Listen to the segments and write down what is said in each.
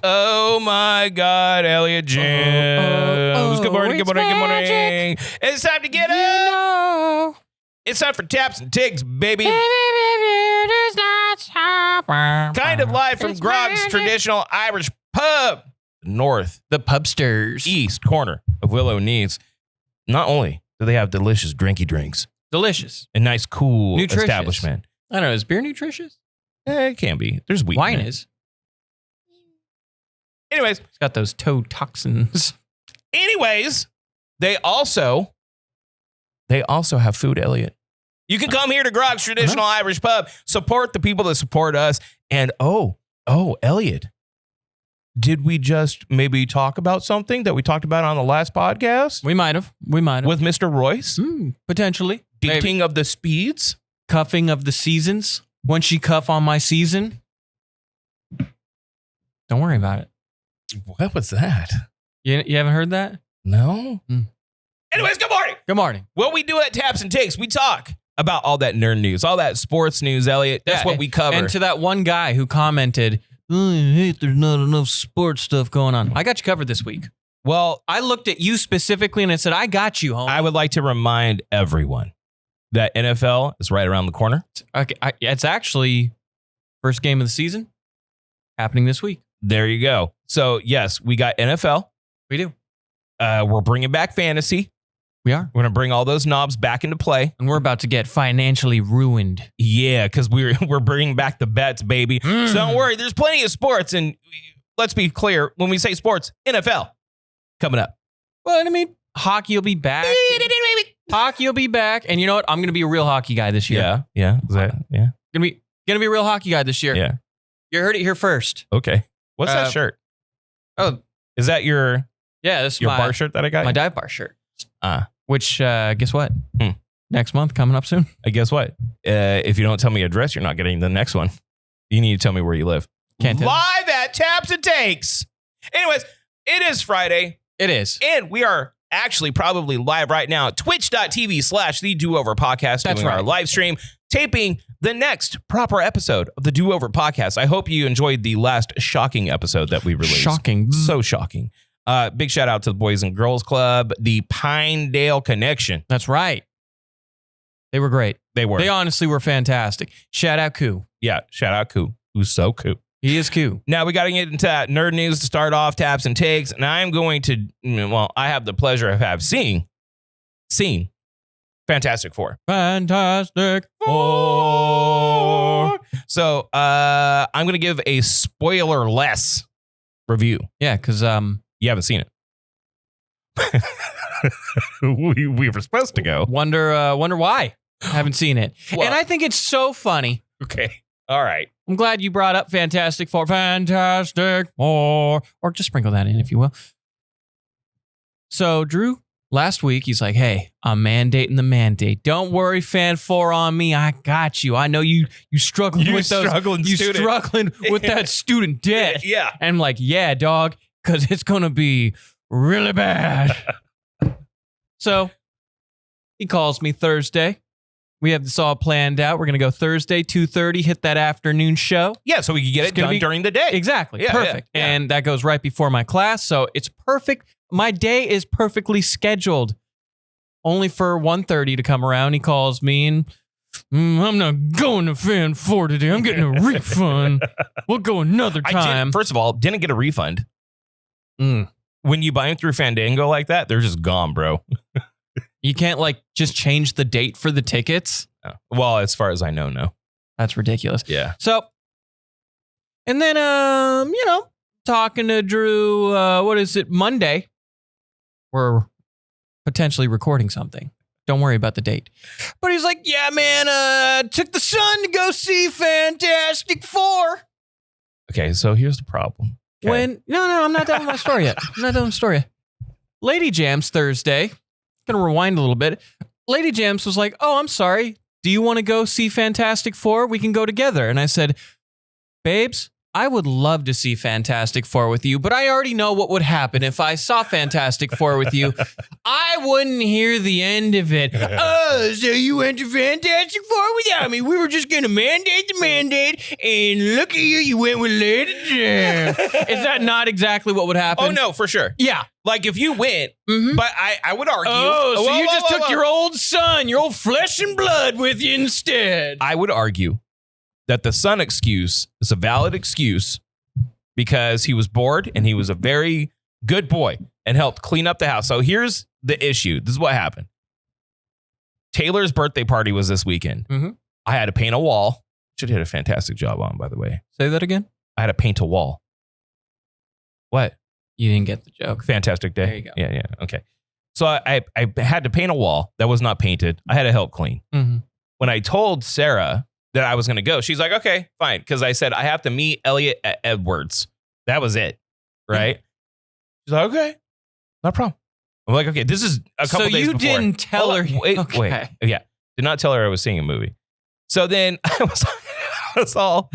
Oh my God, Elliot James. Good morning, good morning, good morning. It's time to get up. It's time for Taps and Tigs, baby. Kind of live from Groggs Traditional Irish Pub. North, the pubsters. East corner of Willow Knees. Not only do they have delicious drinky drinks. Delicious. A nice, cool nutritious establishment. I don't know. Is beer nutritious? It can be. There's wheat. Wine is. Anyways. It's got those toe toxins. Anyways, they also have food, Elliot. You can come here to Groggs Traditional Irish Pub, support the people that support us. And Elliot, did we just maybe talk about something that we talked about on the last podcast? We might have. With Mr. Royce? Potentially. Dating of the speeds? Cuffing of the seasons. Once you cuff on my season, don't worry about it. What was that? You haven't heard that? No. Anyways, good morning. Good morning. What we do at Taps and Takes, we talk about all that nerd news, all that sports news, Elliot. That's what we cover. And to that one guy who commented, I hate there's not enough sports stuff going on. I got you covered this week. Well, I looked at you specifically and I said, I got you, homie. I would like to remind everyone that NFL is right around the corner. Okay, it's actually first game of the season happening this week. There you go. So, yes, we got NFL. We do. We're bringing back fantasy. We are. We're going to bring all those knobs back into play. And we're about to get financially ruined. Yeah, because we're bringing back the bets, baby. So don't worry. There's plenty of sports. And let's be clear. When we say sports, NFL coming up. Well, I mean, hockey will be back. Hockey will be back. And you know what? I'm going to be a real hockey guy this year. Yeah. Is that, yeah. Gonna be a real hockey guy this year. Yeah. You heard it here first. Okay. What's that shirt? Oh. Is that your this is your bar shirt that I got? My dive bar shirt. Which, guess what? Hmm. Next month, coming up soon. Guess what? If you don't tell me your address, you're not getting the next one. You need to tell me where you live. Can't tell. Live at Taps and Takes. Anyways, it is Friday. It is. And we are actually probably live right now at twitch.tv/The Do-Over Podcast. That's doing right. our live stream, taping the next proper episode of the Do-Over Podcast. I hope you enjoyed the last shocking episode that we released. Shocking. So shocking. Big shout out to the Boys and Girls Club, the Pinedale Connection. That's right. They were great. They were. They honestly were fantastic. Shout out Koo. Yeah, shout out Koo, who's so cool. He is Koo. Now we got to get into that nerd news to start off, Taps and Takes. And I'm going to, I have the pleasure of seen Fantastic Four. Fantastic Four. So I'm going to give a spoiler-less review. Yeah, because you haven't seen it. we were supposed to go. Wonder why. I haven't seen it. Well, and I think it's so funny. Okay. All right. I'm glad you brought up Fantastic Four. Fantastic Four. Or just sprinkle that in, if you will. So, Drew, last week, he's like, hey, I'm mandating the mandate. Don't worry, Fan 4 on me. I got you. I know you struggling with those. You struggling with that student debt. Yeah. And I'm like, yeah, dog, because it's going to be really bad. So, he calls me Thursday. We have this all planned out. We're going to go Thursday, 2:30, hit that afternoon show. Yeah, so we can get it done during the day. Exactly. Yeah, perfect. yeah. And that goes right before my class, so it's perfect. My day is perfectly scheduled. Only for 1:30 to come around, he calls me and, I'm not going to Fan 4 today. I'm getting a refund. We'll go another time. First of all, didn't get a refund. When you buy them through Fandango like that, they're just gone, bro. You can't just change the date for the tickets? No. Well, as far as I know, no. That's ridiculous. Yeah. So, and then, talking to Drew, what is it, Monday? We're potentially recording something. Don't worry about the date. But he's like, yeah, man, took the son to go see Fantastic Four. Okay, so here's the problem. Okay. No, I'm not done with my story yet. Lady Jams Thursday. Gonna rewind a little bit. Lady Jams was like, oh, I'm sorry. Do you want to go see Fantastic Four? We can go together. And I said, babes, I would love to see Fantastic Four with you, but I already know what would happen if I saw Fantastic Four with you. I wouldn't hear the end of it. Oh, so you went to Fantastic Four without me. We were just going to mandate the mandate, and look at you, you went with Lady Jam. Is that not exactly what would happen? Oh, no, for sure. Yeah. Like if you went, but I would argue. Oh, so you just took your old son, your old flesh and blood with you instead. I would argue that the son excuse is a valid excuse because he was bored and he was a very good boy and helped clean up the house. So here's the issue. This is what happened. Taylor's birthday party was this weekend. Mm-hmm. I had to paint a wall. Should have did a fantastic job on, by the way. Say that again. I had to paint a wall. What? You didn't get the joke. Fantastic day. There you go. Yeah. Okay. So I had to paint a wall that was not painted. I had to help clean. Mm-hmm. When I told Sarah that I was going to go, she's like, okay, fine. Because I said, I have to meet Elliot at Edwards. That was it. Right? She's like, okay, no problem. I'm like, okay, this is a couple days before. So you didn't tell her. Wait. Yeah. Did not tell her I was seeing a movie. So then I was all,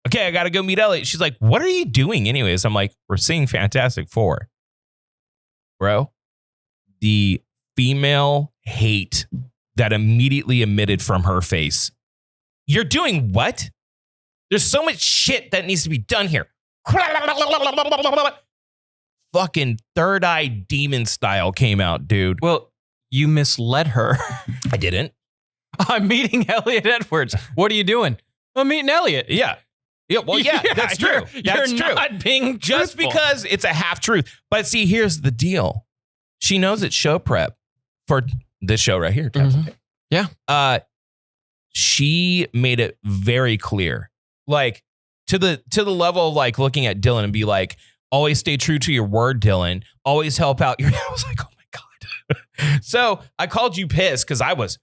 okay, I got to go meet Elliot. She's like, what are you doing anyways? I'm like, we're seeing Fantastic Four. Bro, the female hate that immediately emitted from her face. You're doing what? There's so much shit that needs to be done here. Fucking third eye demon style came out, dude. Well, you misled her. I didn't. I'm meeting Elliot Edwards. What are you doing? I'm meeting Elliot. Yeah. Well, yeah, that's true. That's you're true. Not being just truthful. because it's a half truth. But see, here's the deal. She knows it's show prep for this show right here. Mm-hmm. Yeah. She made it very clear, like to the level of like looking at Dylan and be like, always stay true to your word, Dylan. Always help out your. I was like, oh my God. So I called you pissed because I was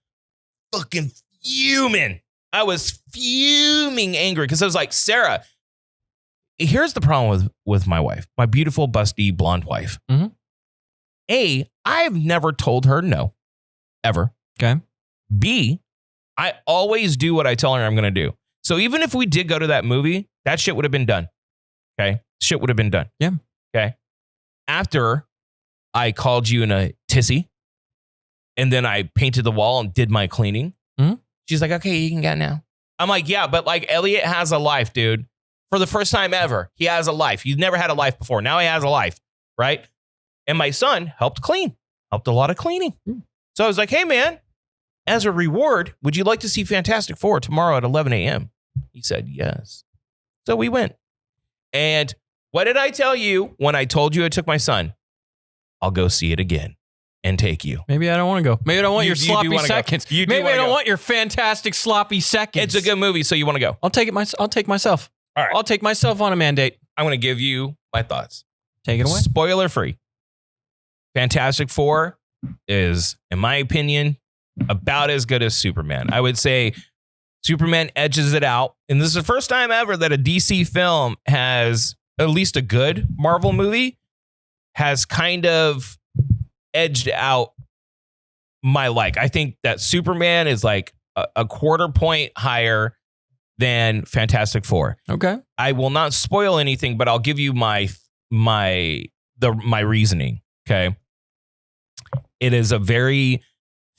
fucking fuming. I was fuming angry because I was like, Sarah, here's the problem with my wife, my beautiful, busty, blonde wife. Mm-hmm. A, I've never told her no, ever. Okay. B, I always do what I tell her I'm going to do. So even if we did go to that movie, that shit would have been done. Okay. Shit would have been done. Yeah. Okay. After I called you in a tissy and then I painted the wall and did my cleaning. Mm-hmm. She's like, okay, you can get now. I'm like, yeah, but like Elliot has a life, dude. For the first time ever, he has a life. He's never had a life before. Now he has a life. Right. And my son helped a lot of cleaning. Mm. So I was like, hey, man, as a reward, would you like to see Fantastic Four tomorrow at 11 a.m.? He said, yes. So we went. And what did I tell you when I told you I took my son? I'll go see it again and take you. Maybe I don't want to go. Maybe I don't want your You do sloppy wanna go. seconds. You do Maybe I wanna don't go. want your fantastic sloppy seconds. It's a good movie, so you want to go. I'll take myself. All right. I'll take myself on a mandate. I'm going to give you my thoughts. Take it away. Spoiler free. Fantastic Four is, in my opinion, about as good as Superman. I would say Superman edges it out. And this is the first time ever that a DC film has, at least a good Marvel movie, has kind of edged out my like. I think that Superman is like a quarter point higher than Fantastic Four. Okay. I will not spoil anything, but I'll give you my reasoning. Okay. It is a very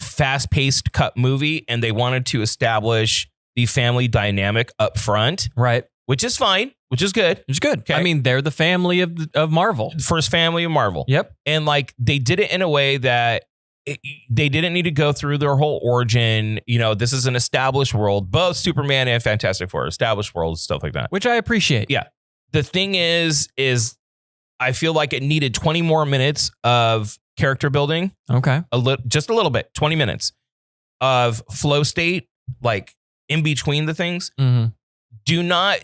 fast-paced cut movie, and they wanted to establish the family dynamic up front. Right. Which is fine, which is good. It's good. Okay. I mean, they're the family of Marvel. First family of Marvel. Yep. And like they did it in a way that they didn't need to go through their whole origin. You know, this is an established world. Both Superman and Fantastic Four, established worlds, stuff like that. Which I appreciate. Yeah. The thing is I feel like it needed 20 more minutes of character building. Okay. Just a little bit, 20 minutes of flow state, like in between the things. Mm-hmm. Do not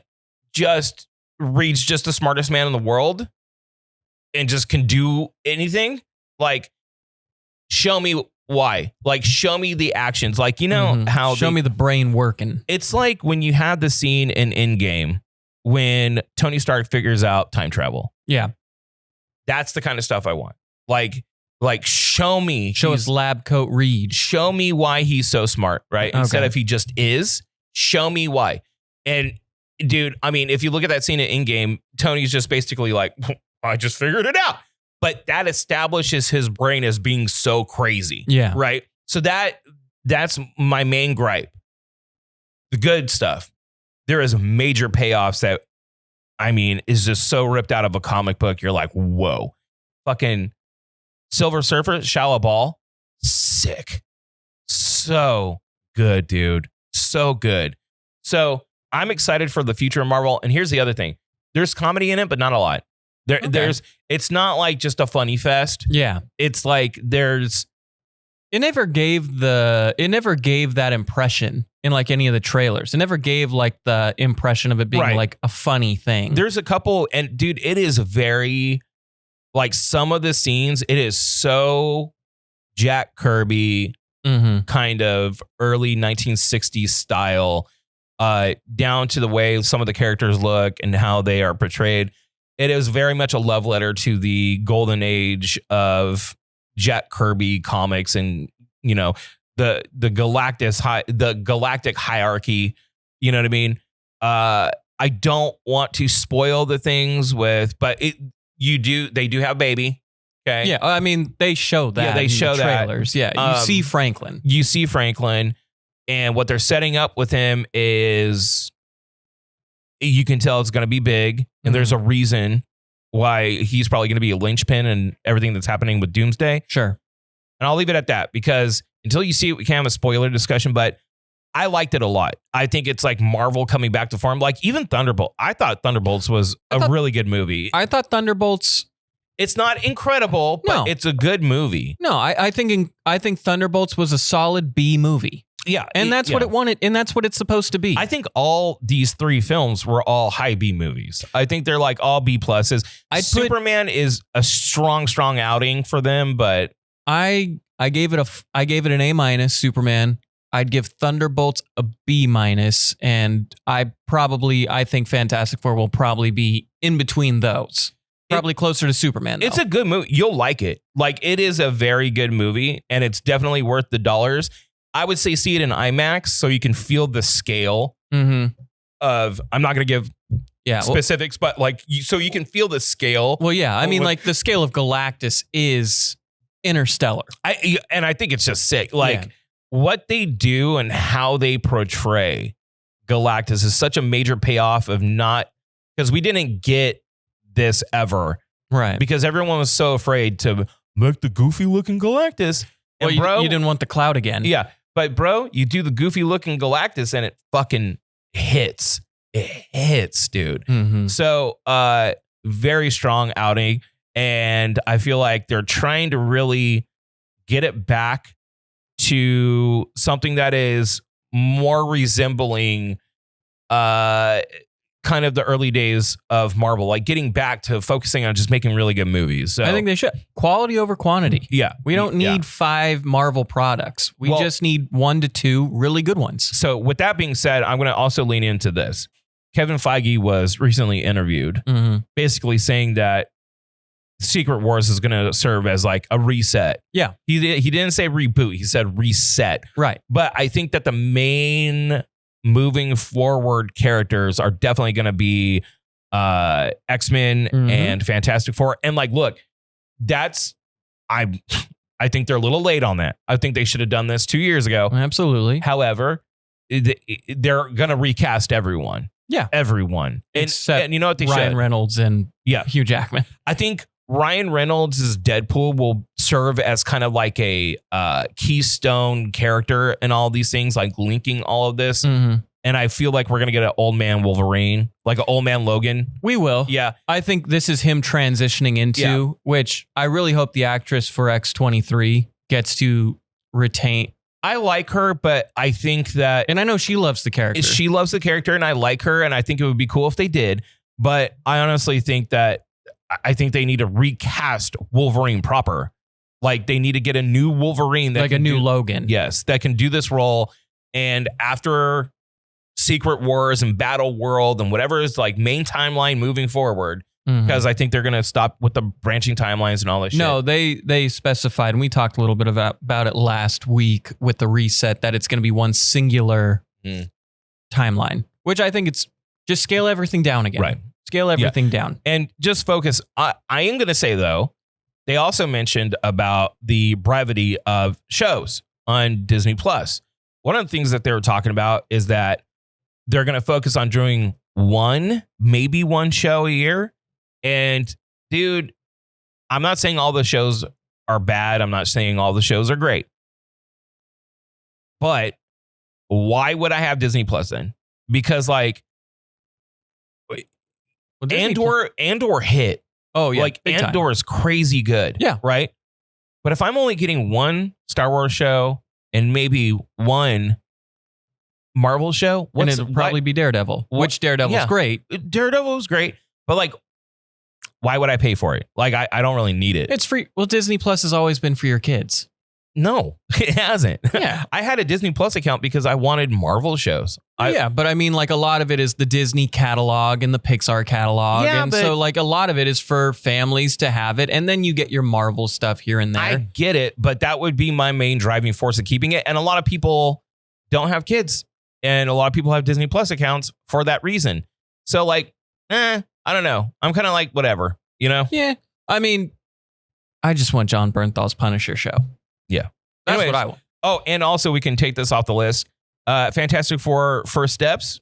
just reach just the smartest man in the world and just can do anything. Like, show me why. Like, show me the actions. Like, you know how show me the brain working. It's like when you had the scene in Endgame when Tony Stark figures out time travel. Yeah. That's the kind of stuff I want. Like show me. Show us lab coat Reed. Show me why he's so smart, right? Okay. Instead of he just is, show me why. And dude, I mean, if you look at that scene in Endgame, Tony's just basically like, I just figured it out. But that establishes his brain as being so crazy. Yeah. Right? So that's my main gripe. The good stuff. There is major payoffs that, I mean, is just so ripped out of a comic book. You're like, whoa. Fucking Silver Surfer, Shia LaBeouf, sick. So good, dude. So good. So I'm excited for the future of Marvel. And here's the other thing. There's comedy in it, but not a lot. It's not like just a funny fest. Yeah. It's like It never gave that impression in like any of the trailers. It never gave like the impression of it being like a funny thing. There's a couple, and dude, it is very, like some of the scenes, it is so Jack Kirby kind of early 1960s style, down to the way some of the characters look and how they are portrayed. It is very much a love letter to the golden age of Jack Kirby comics and, you know, the galactic hierarchy. You know what I mean? I don't want to spoil the things but they do have baby. Okay. Yeah. I mean, they show that. Yeah, they show the trailers. that. Yeah. You see Franklin. And what they're setting up with him is you can tell it's going to be big. And there's a reason why he's probably going to be a linchpin in everything that's happening with Doomsday. Sure. And I'll leave it at that because until you see it, we can't have a spoiler discussion, but I liked it a lot. I think it's like Marvel coming back to form. Like even Thunderbolt. I thought Thunderbolts was a really good movie. I thought Thunderbolts. It's not incredible, but it's a good movie. No, I think Thunderbolts was a solid B movie. Yeah. And that's what it wanted. And that's what it's supposed to be. I think all these three films were all high B movies. I think they're like all B pluses. Superman is a strong outing for them, but I gave it an A-, Superman. I'd give Thunderbolts a B-, and I think Fantastic Four will probably be in between those. Probably closer to Superman, though. It's a good movie. You'll like it. Like, it is a very good movie, and it's definitely worth the dollars. I would say see it in IMAX so you can feel the scale of, I'm not going to give specifics, but like, so you can feel the scale. Well, yeah. I mean, like, the scale of Galactus is interstellar. And I think it's just sick. Like, what they do and how they portray Galactus is such a major payoff of because we didn't get this ever. Right. Because everyone was so afraid to make the goofy looking Galactus. And well, you didn't want the cloud again. Yeah. But bro, you do the goofy looking Galactus and it fucking hits. It hits, dude. So very strong outing. And I feel like they're trying to really get it back to something that is more resembling kind of the early days of Marvel, like getting back to focusing on just making really good movies. So I think they should. Quality over quantity. Yeah. We don't need 5 Marvel products. We just need 1 to 2 really good ones. So with that being said, I'm going to also lean into this. Kevin Feige was recently interviewed, basically saying that Secret Wars is going to serve as like a reset. Yeah. He didn't say reboot. He said reset. Right. But I think that the main moving forward characters are definitely going to be X-Men and Fantastic Four. And like, look, I think they're a little late on that. I think they should have done this 2 years ago. Absolutely. However, they're going to recast everyone. Yeah. Everyone. And you know what they Ryan should? Reynolds and Hugh Jackman. I think Ryan Reynolds' Deadpool will serve as kind of like a keystone character in all these things, like linking all of this. And I feel like we're going to get an old man Wolverine, like an old man Logan. We will. Yeah. I think this is him transitioning into, which I really hope the actress for X-23 gets to retain. I like her, but I think that... And I know she loves the character. She loves the character, and I like her, and I think it would be cool if they did. But I honestly think that I think they need to recast Wolverine proper. Like, they need to get a new Wolverine. Like a new Logan. Yes, that can do this role. And after Secret Wars and Battle World and whatever is like main timeline moving forward, because I think they're going to stop with the branching timelines and all this shit. No, they specified, and we talked a little bit about it last week with the reset, that it's going to be one singular timeline, which I think it's Just scale everything down again. Right. Scale everything down. And just focus. I am going to say, though, they also mentioned about the brevity of shows on Disney Plus. One of the things that they were talking about is that they're going to focus on doing maybe one show a year. And dude, I'm not saying all the shows are bad. I'm not saying all the shows are great. But why would I have Disney Plus then? Because like Andor hit. Oh yeah, like Andor is crazy good. Yeah, right. But if I'm only getting one Star Wars show and maybe one Marvel show, and it'll probably be Daredevil. Which Daredevil's great. Daredevil was great, but like, why would I pay for it? Like, I don't really need it. It's free. Well, Disney Plus has always been for your kids. No, it hasn't. Yeah. I had a Disney Plus account because I wanted Marvel shows. Yeah, but I mean, like a lot of it is the Disney catalog and the Pixar catalog. Yeah, and so like a lot of it is for families to have it. And then you get your Marvel stuff here and there. I get it, but that would be my main driving force of keeping it. And a lot of people don't have kids. And a lot of people have Disney Plus accounts for that reason. So like, I don't know. I'm kind of like, whatever, you know? Yeah. I mean, I just want John Bernthal's Punisher show. Yeah. That's Anyways, what I want. Oh, and also we can take this off the list. Fantastic Four First Steps,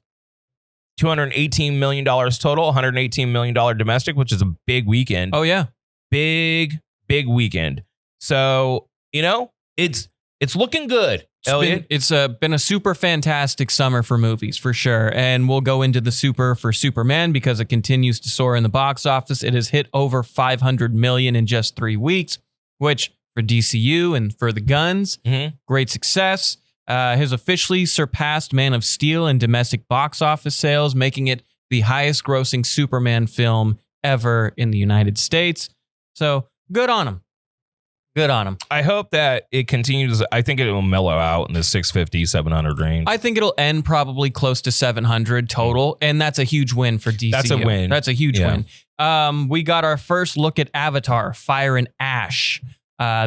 $218 million total, $118 million domestic, which is a big weekend. Oh, yeah. Big weekend. So, you know, it's looking good, Elliot. It's been a super fantastic summer for movies, for sure. And we'll go into the super for Superman because it continues to soar in the box office. It has hit over $500 million in just 3 weeks, which for DCU and for the guns, great success. Has officially surpassed Man of Steel in domestic box office sales, making it the highest grossing Superman film ever in the United States. So good on him. Good on him. I hope that it continues. I think it will mellow out in the 650, 700 range. I think it'll end probably close to 700 total, and that's a huge win for DCU. That's a win. That's a huge win. We got our first look at Avatar, Fire and Ash.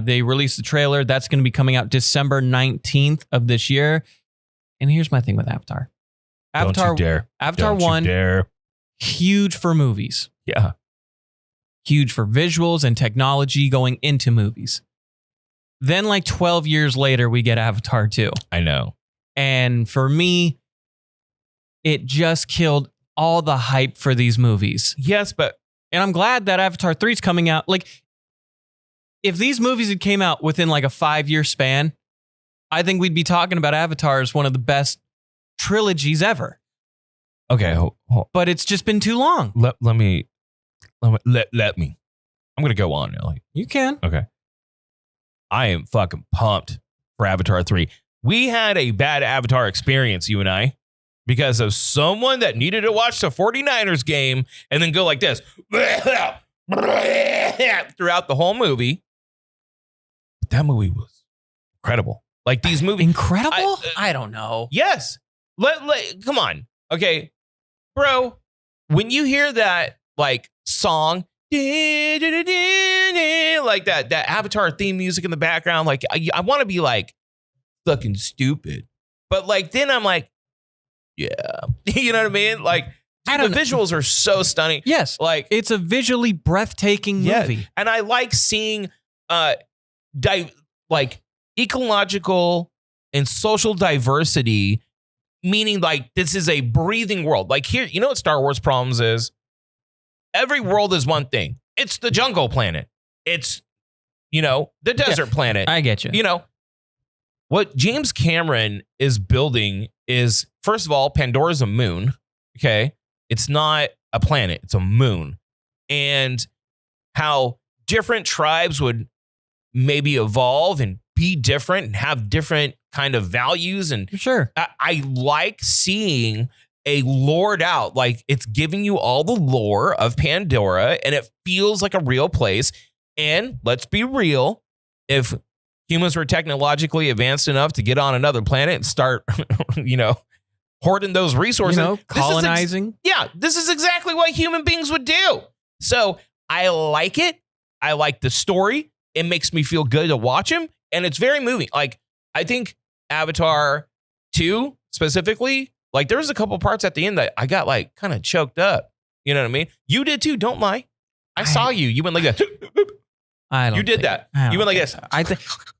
They released the trailer. That's going to be coming out December 19th of this year. And here's my thing with Avatar. Don't you dare. Avatar Don't 1, you dare. huge for movies. Yeah. Huge for visuals and technology going into movies. Then like 12 years later, we get Avatar 2. I know. And for me, it just killed all the hype for these movies. Yes, but... And I'm glad that Avatar 3 is coming out. Like, if these movies had came out within like a 5-year span, I think we'd be talking about Avatar as one of the best trilogies ever. Okay. But it's just been too long. Let me. I'm going to go on, Ellie. You can. Okay. I am fucking pumped for Avatar 3. We had a bad Avatar experience, you and I, because of someone that needed to watch the 49ers game and then go like this throughout the whole movie. That movie was incredible. Like these movies. Incredible? I don't know. Yes. Come on. Okay. Bro, when you hear that like song, like that Avatar theme music in the background, like I want to be like fucking stupid. But like then I'm like, yeah. You know what I mean? Like the visuals are so stunning. Yes. Like it's a visually breathtaking movie. And I like seeing like ecological and social diversity, meaning like this is a breathing world. Like here, you know what Star Wars problems is? Every world is one thing. It's the jungle planet. It's, the desert planet. I get you. You know, what James Cameron is building is, first of all, Pandora's a moon. Okay. It's not a planet. It's a moon. And how different tribes would maybe evolve and be different and have different kind of values. And sure, I like seeing a lored out, like it's giving you all the lore of Pandora and it feels like a real place. And let's be real, if humans were technologically advanced enough to get on another planet and start, hoarding those resources, colonizing. This is exactly what human beings would do. So I like it. I like the story. It makes me feel good to watch him. And it's very moving. Like, I think Avatar 2 specifically Like there was a couple parts at the end that I got like kind of choked up. You know what I mean? You did too. Don't lie. I saw you. You went like that. You did that. You went like this.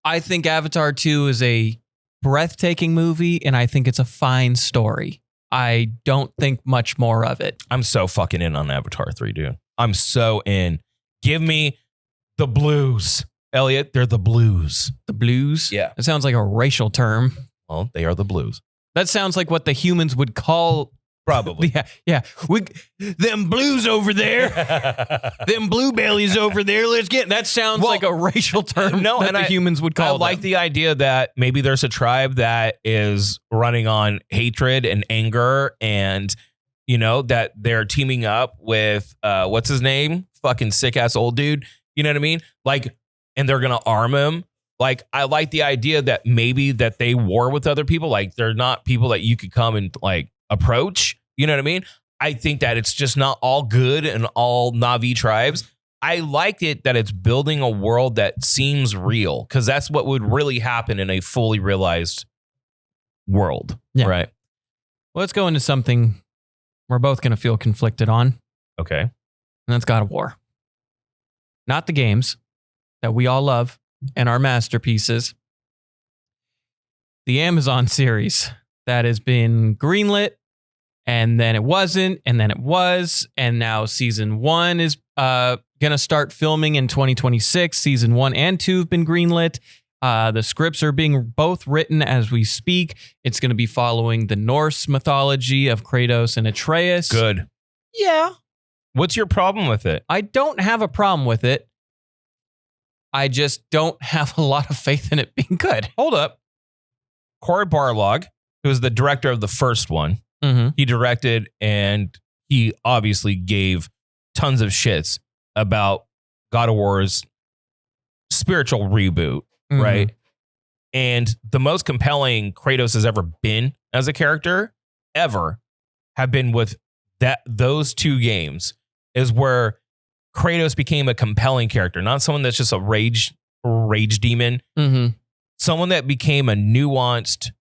I think Avatar 2 is a breathtaking movie, and I think it's a fine story. I don't think much more of it. I'm so fucking in on Avatar 3, dude. I'm so in. Give me the blues. Elliot, they're the blues. The blues? Yeah. That sounds like a racial term. Well, they are the blues. That sounds like what the humans would call... Probably. Yeah. Them blues over there. Them bluebellies over there. Let's get... That sounds like a racial term that the humans would call I like the idea that maybe there's a tribe that is running on hatred and anger and, you know, that they're teaming up with, what's his name? Fucking sick-ass old dude. You know what I mean? Like, and they're going to arm him. Like, I like the idea that maybe that they war with other people. Like, they're not people that you could come and, like, approach. You know what I mean? I think that it's just not all good and all Na'vi tribes. I like it that it's building a world that seems real because that's what would really happen in a fully realized world. Yeah. Right. Well, let's go into something we're both going to feel conflicted on. Okay. And that's God of War. Not the games that we all love and our masterpieces. The Amazon series that has been greenlit, and then it wasn't, and then it was, and now season 1 is going to start filming in 2026. Season 1 and 2 have been greenlit. The scripts are being both written as we speak. It's going to be following the Norse mythology of Kratos and Atreus. Good. Yeah. What's your problem with it? I don't have a problem with it. I just don't have a lot of faith in it being good. Hold up. Cory Barlog, who was the director of the first one, he directed and he obviously gave tons of shits about God of War's spiritual reboot, right? And the most compelling Kratos has ever been as a character, ever, have been with those two games, is where Kratos became a compelling character, not someone that's just a rage demon, someone that became a nuanced,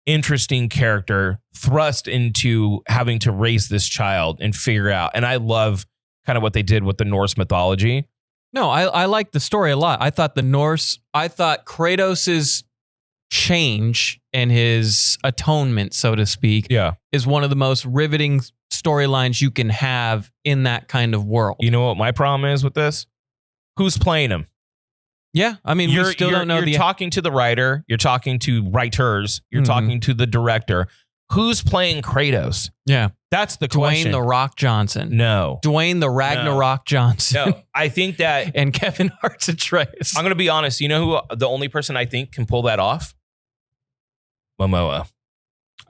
interesting character thrust into having to raise this child and figure out. And I love kind of what they did with the Norse mythology. No, I like the story a lot. I thought Kratos's change and his atonement, so to speak, is one of the most riveting storylines you can have in that kind of world. You know what my problem is with this? Who's playing him? Yeah, I mean, we still don't know. You're talking to the writer. You're talking to writers. You're talking to the director. Who's playing Kratos? Yeah. That's the question. Dwayne "The Rock" Johnson. No. Dwayne "The Ragnarok" Johnson. No, I think that... and Kevin Hart's Atreus. I'm going to be honest. You know who the only person I think can pull that off? Momoa.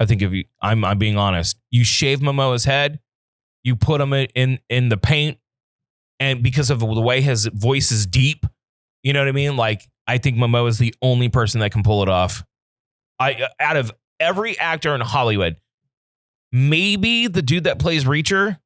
I think I'm being honest. You shave Momoa's head, you put him in the paint, and because of the way his voice is deep, you know what I mean? Like, I think Momoa is the only person that can pull it off. Out of every actor in Hollywood, maybe the dude that plays Reacher.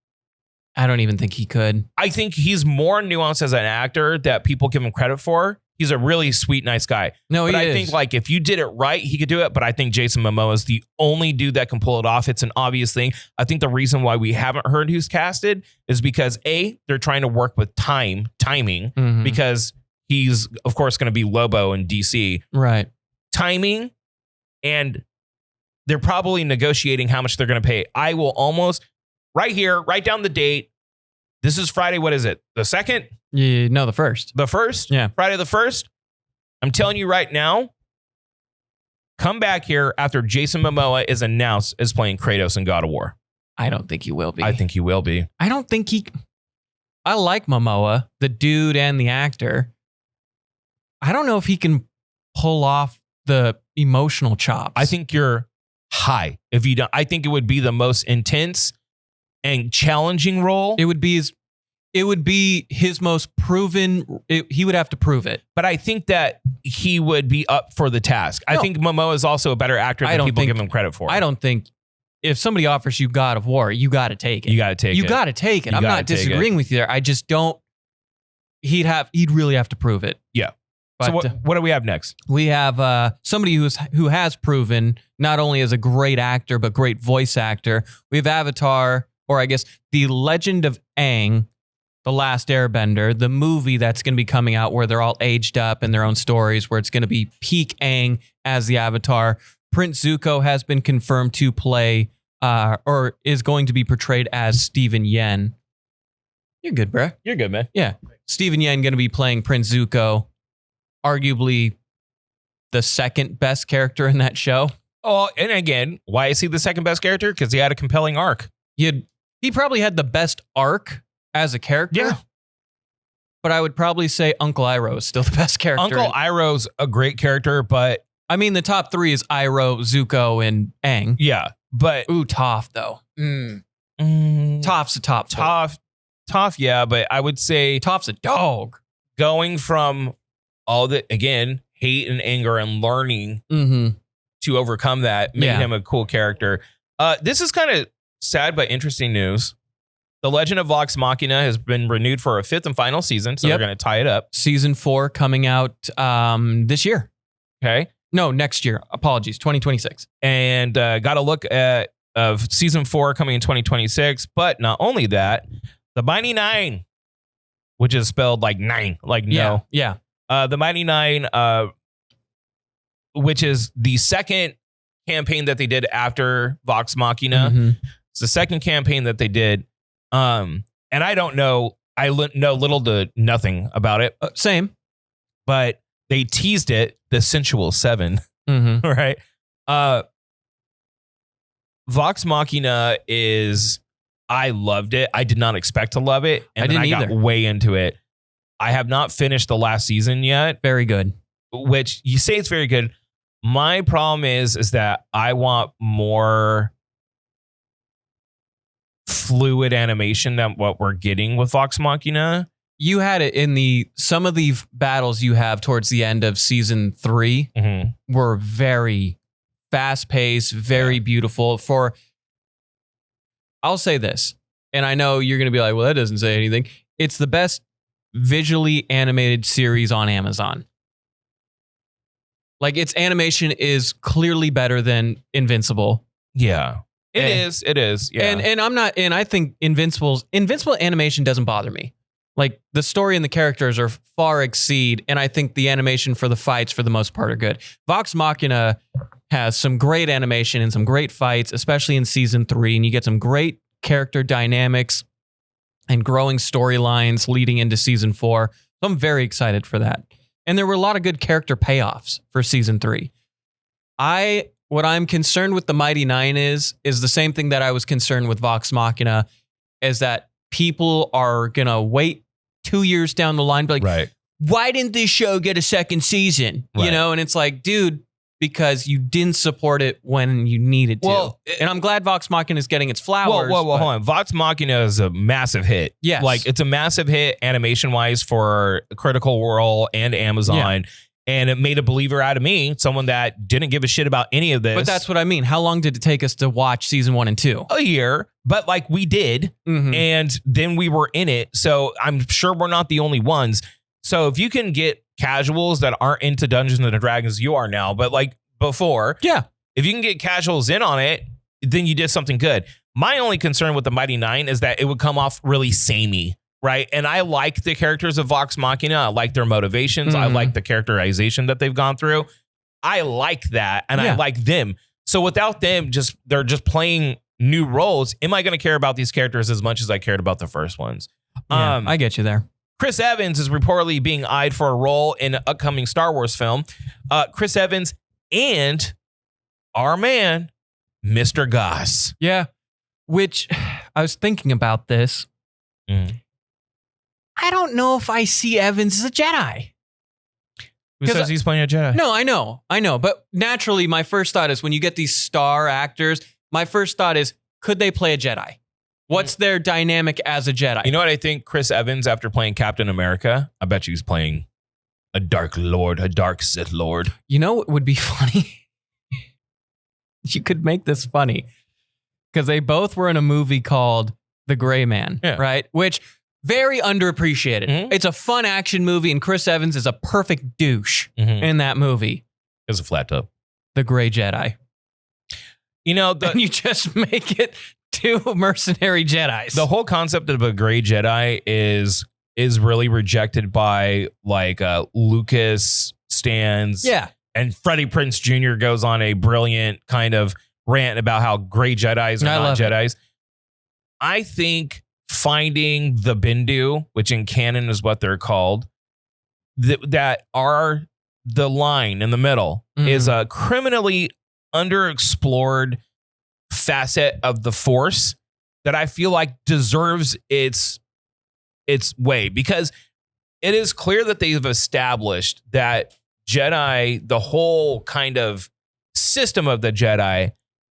I don't even think he could. I think he's more nuanced as an actor that people give him credit for. He's a really sweet, nice guy. No, but he is. I think like if you did it right, he could do it. But I think Jason Momoa is the only dude that can pull it off. It's an obvious thing. I think the reason why we haven't heard who's casted is because they're trying to work with timing, because he's of course going to be Lobo in DC. Right. Timing, and they're probably negotiating how much they're going to pay. I will almost right here, write down the date. This is Friday. What is it? The 2nd? Yeah, no, the 1st. The 1st? Yeah. Friday the 1st. I'm telling you right now, come back here after Jason Momoa is announced as playing Kratos in God of War. I don't think he will be. I think he will be. I don't think I like Momoa, the dude and the actor. I don't know if he can pull off the emotional chops. I think you're high if you don't. I think it would be the most intense and challenging role. It would be his most proven. He would have to prove it. But I think that he would be up for the task. No. I think Momoa is also a better actor than people give him credit for. I don't think if somebody offers you God of War, you got to take it. You got to take it. You got to take it. I'm not disagreeing with you there. I just don't. He'd really have to prove it. Yeah. But So what do we have next? we have somebody who has proven not only as a great actor, but great voice actor. We have Avatar, or I guess The Legend of Aang, The Last Airbender, the movie that's going to be coming out where they're all aged up in their own stories, where it's going to be peak Aang as the Avatar. Prince Zuko has been confirmed to play, or is going to be portrayed as Steven Yen. You're good, bro. You're good, man. Yeah. Steven Yen going to be playing Prince Zuko, arguably the second best character in that show. Oh, and again, why is he the second best character? Because he had a compelling arc. He probably had the best arc as a character. Yeah. But I would probably say Uncle Iroh is still the best character. Uncle Iroh's a great character, but I mean, the top three is Iroh, Zuko, and Aang. yeah, but Ooh, Toph, though. Toph's a top. Toph, yeah, but I would say Toph's a dog. going from all the, again, hate and anger and learning to overcome that made him a cool character. This is kind of sad but interesting news. The Legend of Vox Machina has been renewed for a 5th and final season, so they're going to tie it up. Season 4 coming out this year. Okay. No, next year. Apologies, 2026. And got a look at of season 4 coming in 2026. But not only that, the Mighty Nine, which is spelled like nine, like no. Yeah. The Mighty Nine, which is the second campaign that they did after Vox Machina. It's the second campaign that they did. And I don't know. I know little to nothing about it. Same. But they teased it, the Sensual Seven. Right? Vox Machina is, I loved it. I did not expect to love it. And I got way into it. I have not finished the last season yet. Very good. Which you say it's very good. My problem is that I want more fluid animation than what we're getting with Vox Machina. You had it in some of the battles you have towards the end of season 3 were very fast paced, very beautiful. I'll say this, and I know you're going to be like, well, that doesn't say anything. It's the best visually animated series on Amazon. Like, its animation is clearly better than Invincible. Yeah. It is. Yeah. And I think Invincible animation doesn't bother me. Like, the story and the characters are far exceed, and I think the animation for the fights for the most part are good. Vox Machina has some great animation and some great fights, especially in season 3, and you get some great character dynamics and growing storylines leading into season 4. So I'm very excited for that. And there were a lot of good character payoffs for season 3. What I'm concerned with the Mighty Nine is the same thing that I was concerned with Vox Machina, is that people are going to wait 2 years down the line, be like, right, why didn't this show get a second season? Right. You know, and it's like, dude, because you didn't support it when you needed to. Well, and I'm glad Vox Machina is getting its flowers. Well, hold on. Vox Machina is a massive hit. Yes. Like, it's a massive hit animation-wise for Critical Role and Amazon. Yeah. And it made a believer out of me, someone that didn't give a shit about any of this. But that's what I mean. How long did it take us to watch season 1 and 2? A year. But like, we did. And then we were in it. So I'm sure we're not the only ones. So if you can get casuals that aren't into Dungeons and Dragons, you are now, but like before. Yeah. If you can get casuals in on it, then you did something good. My only concern with the Mighty Nine is that it would come off really samey. Right. And I like the characters of Vox Machina. I like their motivations. I like the characterization that they've gone through. I like that. And I like them. So without them, they're just playing new roles. Am I going to care about these characters as much as I cared about the first ones? Yeah, I get you there. Chris Evans is reportedly being eyed for a role in an upcoming Star Wars film. Chris Evans and our man, Mr. Goss. Yeah. Which I was thinking about this. I don't know if I see Evans as a Jedi. Who says he's playing a Jedi? No, I know. But naturally, my first thought is when you get these star actors, my first thought is, could they play a Jedi? What's their dynamic as a Jedi? You know what I think? Chris Evans, after playing Captain America, I bet you he's playing a Dark Lord, a Dark Sith Lord. You know what would be funny? You could make this funny. Because they both were in a movie called The Gray Man, right? Which Very underappreciated. Mhm. It's a fun action movie, and Chris Evans is a perfect douche in that movie. It's a flat top. The Gray Jedi. You know, And you just make it two mercenary Jedis. the whole concept of a gray Jedi is really rejected by like Lucas stands. Yeah. And Freddie Prinze Jr. goes on a brilliant kind of rant about how gray Jedis are not Jedis. I think finding the Bindu, which in canon is what they're called, that are the line in the middle, is a criminally underexplored facet of the Force that I feel like deserves its way, because it is clear that they've established that Jedi, the whole kind of system of the Jedi,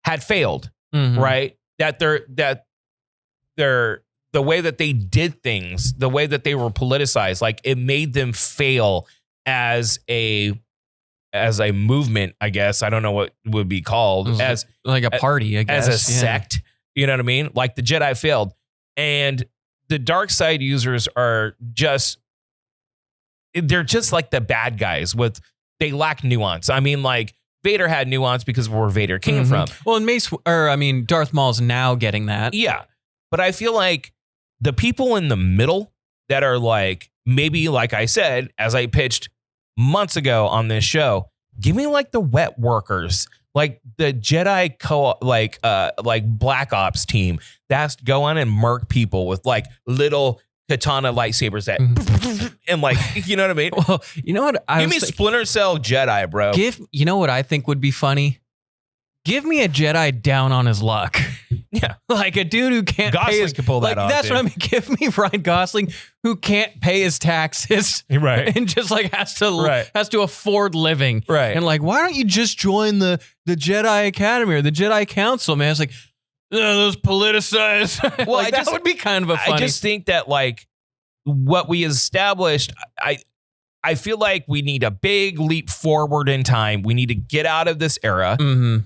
had failed, right? That they're the way that they did things, the way that they were politicized, like it made them fail as a movement, I guess. I don't know what would be called, as like a party, I guess. As a sect. You know what I mean? Like the Jedi failed. And the dark side users are they're just like the bad guys they lack nuance. I mean, like Vader had nuance because of where Vader came from. Well, and Darth Maul's now getting that. Yeah. But I feel like the people in the middle that are like, maybe like I said, as I pitched months ago on this show, give me like the wet workers, like the Jedi like Black Ops team that's go on and murk people with like little katana lightsabers that and like, you know what I mean? Well, you know what? Give me Splinter Cell Jedi, bro. You know what I think would be funny? Give me a Jedi down on his luck. Yeah. Like a dude who can't Gosling pay his, could pull that off. That's dude. what I mean. Give me Ryan Gosling who can't pay his taxes. Right. And just like has to afford living. Right. And like, why don't you just join the Jedi Academy or the Jedi Council, man? It's like, those politicized. Well, like, that would be kind of a funny. I just think that like what we established, I feel like we need a big leap forward in time. We need to get out of this era.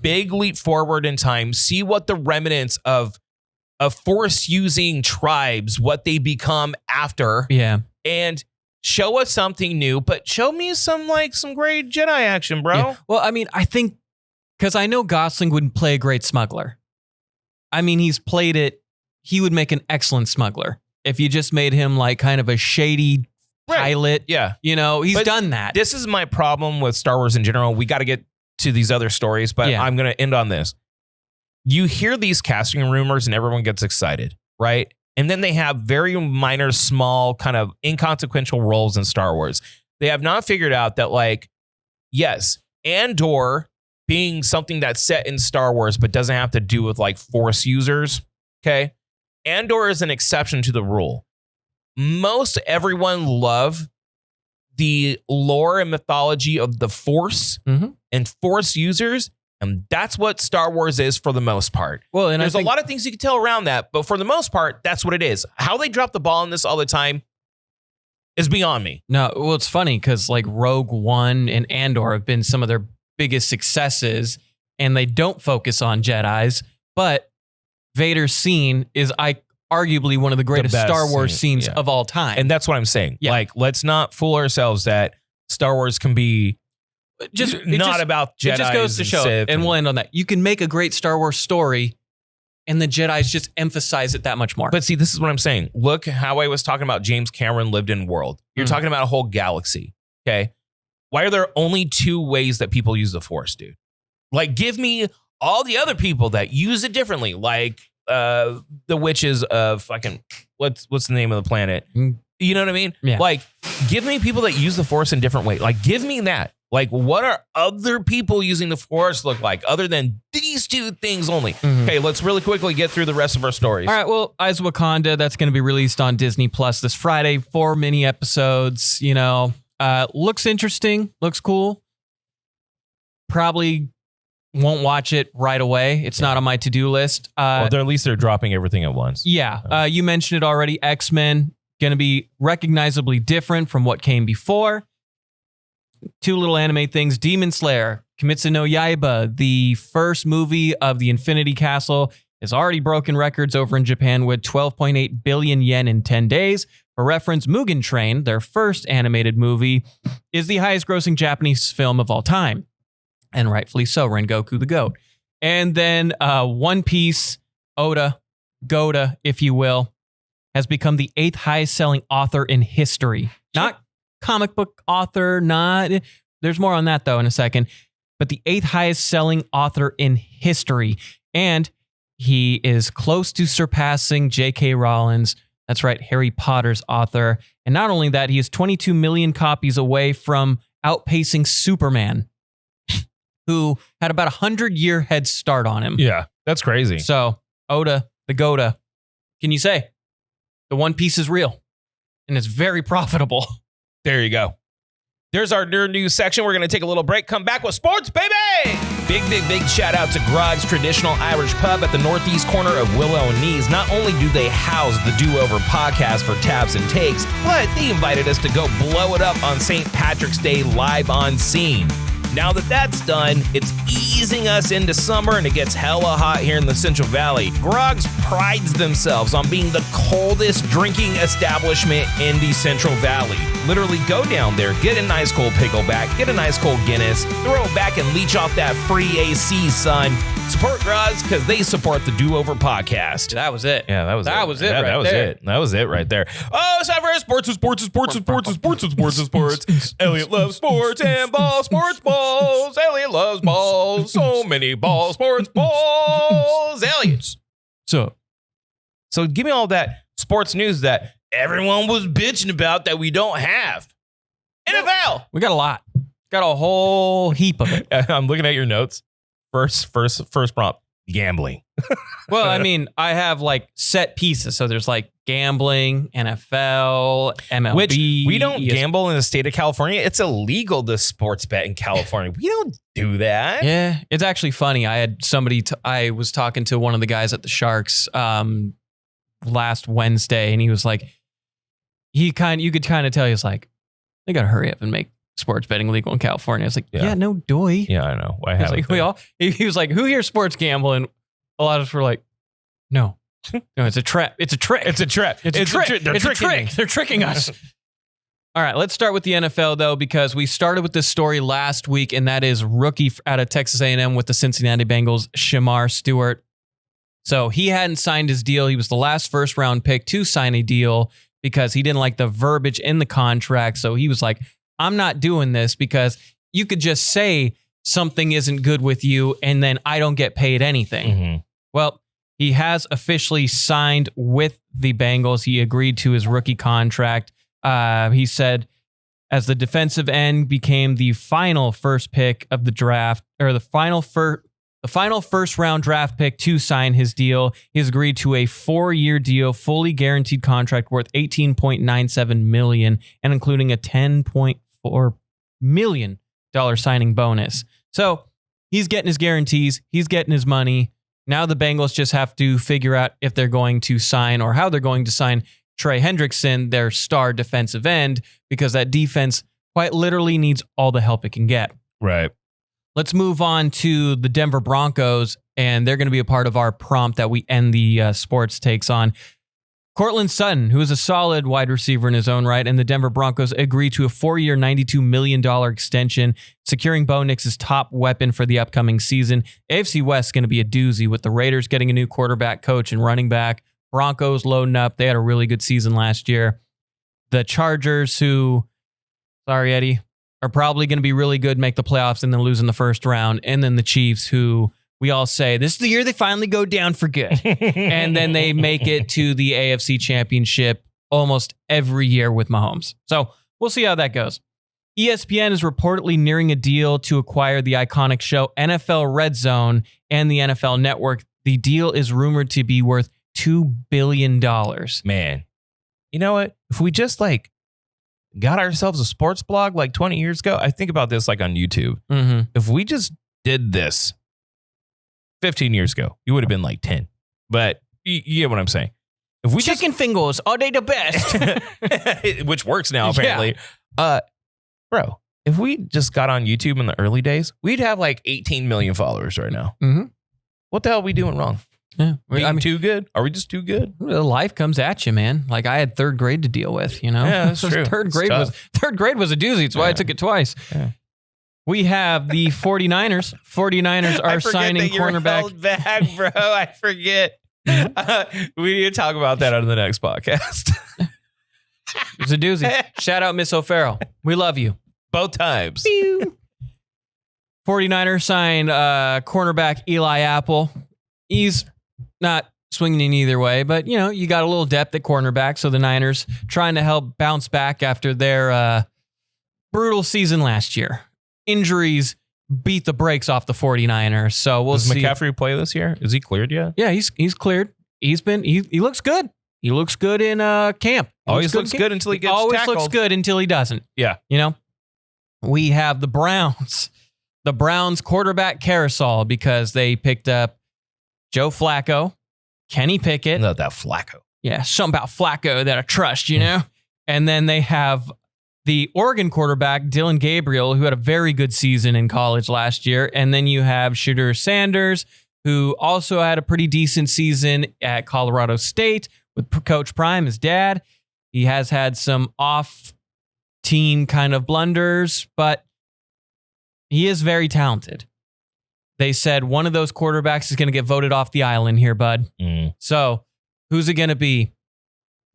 Big leap forward in time. See what the remnants of Force using tribes, what they become after. Yeah. And show us something new, but show me some great Jedi action, bro. Yeah. Well, I mean, I think because I know Gosling wouldn't play a great smuggler. I mean, he's played it. He would make an excellent smuggler if you just made him like kind of a shady pilot. Yeah. You know, he's done that. This is my problem with Star Wars in general. We got to get to these other stories, but I'm going to end on this. You hear these casting rumors and everyone gets excited, right? And then they have very minor, small, kind of inconsequential roles in Star Wars. They have not figured out that, like, yes, Andor being something that's set in Star Wars but doesn't have to do with like Force users, okay? Andor is an exception to the rule. Most everyone love the lore and mythology of the Force and Force users, and that's what Star Wars is for the most part. Well, and there's a lot of things you can tell around that, but for the most part, that's what it is. How they drop the ball on this all the time is beyond me. No, well, it's funny because like Rogue One and Andor have been some of their biggest successes, and they don't focus on Jedis, but Vader's scene is arguably one of the greatest Star Wars scenes of all time. And that's what I'm saying. Yeah. Like, let's not fool ourselves that Star Wars can be not about Jedi. It just goes to show, and we'll end on that. You can make a great Star Wars story, and the Jedis just emphasize it that much more. But see, this is what I'm saying. Look how I was talking about James Cameron lived in world. You're talking about a whole galaxy, okay? Why are there only 2 ways that people use the Force, dude? Like, give me all the other people that use it differently, like the witches of fucking what's the name of the planet? You know what I mean? Yeah. Like, give me people that use the Force in different ways. Like, give me that. Like, what are other people using the Force look like other than these 2 things only? Okay, let's really quickly get through the rest of our stories. All right, well, Eyes of Wakanda, that's going to be released on Disney Plus this Friday. 4 mini episodes, you know. Looks interesting, looks cool. Probably won't watch it right away. It's not on my to-do list. Well, at least they're dropping everything at once. Yeah, you mentioned it already. X-Men, going to be recognizably different from what came before. 2 little anime things. Demon Slayer, Kimetsu no Yaiba, the first movie of the Infinity Castle, has already broken records over in Japan with 12.8 billion yen in 10 days. For reference, Mugen Train, their first animated movie, is the highest grossing Japanese film of all time. And rightfully so, Rengoku the GOAT. And then One Piece, Oda, if you will, has become the 8th highest selling author in history. Not comic book author, there's more on that though in a second, but the 8th highest selling author in history. And he is close to surpassing J.K. Rowling. That's right, Harry Potter's author. And not only that, he is 22 million copies away from outpacing Superman, who had about 100-year head start on him. Yeah, that's crazy. So, Oda, the Goda, can you say the One Piece is real and it's very profitable? There you go. There's our nerd news section. We're going to take a little break. Come back with sports, baby! Big shout out to Groggs Traditional Irish Pub at the northeast corner of Willow and Knees. Not only do they house the Do Over podcast for tabs and takes, but they invited us to go blow it up on St. Patrick's Day live on scene. Now that that's done, it's easing us into summer and it gets hella hot here in the Central Valley. Groggs prides themselves on being the coldest drinking establishment in the Central Valley. Literally go down there, get a nice cold pickleback, get a nice cold Guinness, throw it back and leech off that free AC, son. Support Groggs because they support the Do Over podcast. That was it. Yeah, that was it. That was it right That was there. it. That was it right there. Oh, it's time for sports. Elliot loves sports and balls, sports balls. Elliot loves balls. So many balls, sports balls. Elliot. So give me all that sports news that everyone was bitching about that we don't have. NFL. We got a lot. Got a whole heap of it. I'm looking at your notes. First prompt, gambling. Well, I mean, I have like set pieces. So there's like gambling, NFL, MLB. Which we don't gamble in the state of California. It's illegal to sports bet in California. We don't do that. Yeah, it's actually funny. I had somebody, I was talking to one of the guys at the Sharks last Wednesday, and he was like, you could kind of tell he was like, they got to hurry up and make sports betting legal in California. I was like, yeah no doy. Yeah, I know. Why He's like, he was like, who here sports gamble? And a lot of us were like, no, it's a trap. It's a trick. It's a trap. It's a trick. They're It's a tricking trick. me. They're tricking us. All right, let's start with the NFL, though, because we started with this story last week, and that is rookie out of Texas A&M with the Cincinnati Bengals, Shamar Stewart. So he hadn't signed his deal. He was the last first-round pick to sign a deal because he didn't like the verbiage in the contract. So he was like, I'm not doing this because you could just say something isn't good with you and then I don't get paid anything. Mm-hmm. Well, he has officially signed with the Bengals. He agreed to his rookie contract. He said as the defensive end became the final first pick of the draft, or the final first round draft pick to sign his deal, he's agreed to a 4-year deal, fully guaranteed contract worth $18.97 million and including a $10.4 million signing bonus. So he's getting his guarantees. He's getting his money. Now the Bengals just have to figure out if they're going to sign or how they're going to sign Trey Hendrickson, their star defensive end, because that defense quite literally needs all the help it can get. Right. Let's move on to the Denver Broncos, and they're going to be a part of our prompt that we end the sports takes on. Cortland Sutton, who is a solid wide receiver in his own right, and the Denver Broncos agree to a 4-year, $92 million extension, securing Bo Nix's top weapon for the upcoming season. AFC West is going to be a doozy with the Raiders getting a new quarterback, coach, and running back. Broncos loading up. They had a really good season last year. The Chargers, who, sorry, Eddie, are probably going to be really good, make the playoffs, and then lose in the first round. And then the Chiefs, who we all say, this is the year they finally go down for good. And then they make it to the AFC Championship almost every year with Mahomes. So we'll see how that goes. ESPN is reportedly nearing a deal to acquire the iconic show NFL Red Zone and the NFL Network. The deal is rumored to be worth $2 billion. Man, you know what? If we just got ourselves a sports blog like 20 years ago, I think about this like on YouTube. Mm-hmm. If we just did this 15 years ago, you would have been like 10. But you get what I'm saying. If we Chicken fingers, are they the best? which works now, apparently. Yeah. Bro, if we just got on YouTube in the early days, we'd have like 18 million followers right now. Mm-hmm. What the hell are we doing wrong? Yeah. Being too good? Are we just too good? Life comes at you, man. Like I had third grade to deal with, you know? Yeah, that's true. Third grade was a doozy. That's why I took it twice. Yeah. We have the 49ers. 49ers are signing cornerback. Held back, bro. I forget. We need to talk about that on the next podcast. It's a doozy. Shout out Miss O'Farrell. We love you. Both times. 49ers signed cornerback Eli Apple. He's not swinging in either way, but, you know, you got a little depth at cornerback, so the Niners trying to help bounce back after their brutal season last year. Injuries beat the brakes off the 49ers, so we'll see. Does McCaffrey play this year? Is he cleared yet? Yeah, he's cleared. He looks good. He looks good in camp. Always looks good until he gets tackled. Always looks good until he doesn't. Yeah. You know? We have the Browns. The Browns quarterback carousel because they picked up Joe Flacco, Kenny Pickett. Not that Flacco. Yeah, something about Flacco that I trust, you know? And then they have the Oregon quarterback, Dylan Gabriel, who had a very good season in college last year. And then you have Shedeur Sanders, who also had a pretty decent season at Colorado State with Coach Prime, his dad. He has had some off-team kind of blunders, but he is very talented. They said one of those quarterbacks is going to get voted off the island here, bud. So who's it going to be?